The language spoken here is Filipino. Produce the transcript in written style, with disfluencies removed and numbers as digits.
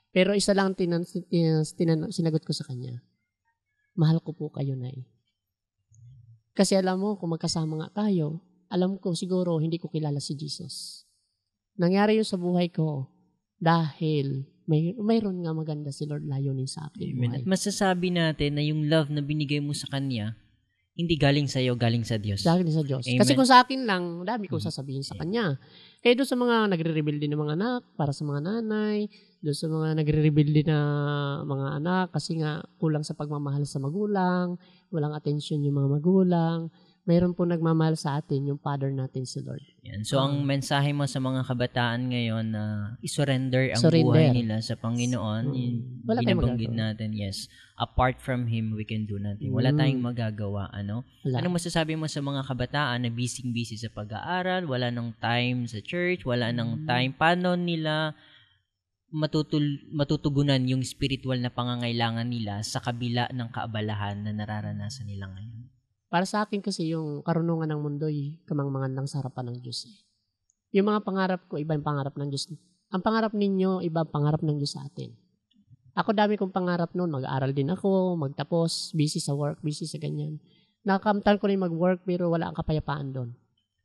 Pero isa lang sinagot ko sa kanya, mahal ko po kayo, Nay. Kasi alam mo, kung magkasama nga tayo, alam ko siguro hindi ko kilala si Jesus. Nangyari yun sa buhay ko dahil mayroon nga maganda si Lord layunin sa akin Amen. buhay. At masasabi natin na yung love na binigay mo sa Kanya, hindi galing sa iyo, galing sa Diyos. Dahil sa Diyos. Amen. Kasi kung sa akin lang, dami kong sasabihin sa Kanya. Kaya doon sa mga nagre-rebuild din ng mga anak, para sa mga nanay, doon sa mga nagre-rebuild din na mga anak, kasi nga kulang sa pagmamahal sa magulang, walang atensyon yung mga magulang, mayroon po nagmamahal sa atin, yung Father natin si Lord. Yan. So, ang mensahe mo sa mga kabataan ngayon na isurrender ang Surrender. buhay nila sa Panginoon, Wala tayong binabanggit magagawa. natin, yes, apart from Him, we can do nothing. Wala tayong magagawa, ano? Wala. Anong masasabi mo sa mga kabataan na busy sa pag-aaral, wala nang time sa church, wala nang time, paano nila matutugunan yung spiritual na pangangailangan nila sa kabila ng kaabalahan na nararanasan nila ngayon? Para sa akin kasi yung karunungan ng mundo'y kamangmangan lang sa harapan ng Diyos. Yung mga pangarap ko, iba yung pangarap ng Diyos. Ang pangarap ninyo, iba ang pangarap ng Diyos sa atin. Ako dami kong pangarap noon, mag-aaral din ako, magtapos, busy sa work, busy sa ganyan. Nakakamtan ko rin mag-work pero wala ang kapayapaan doon.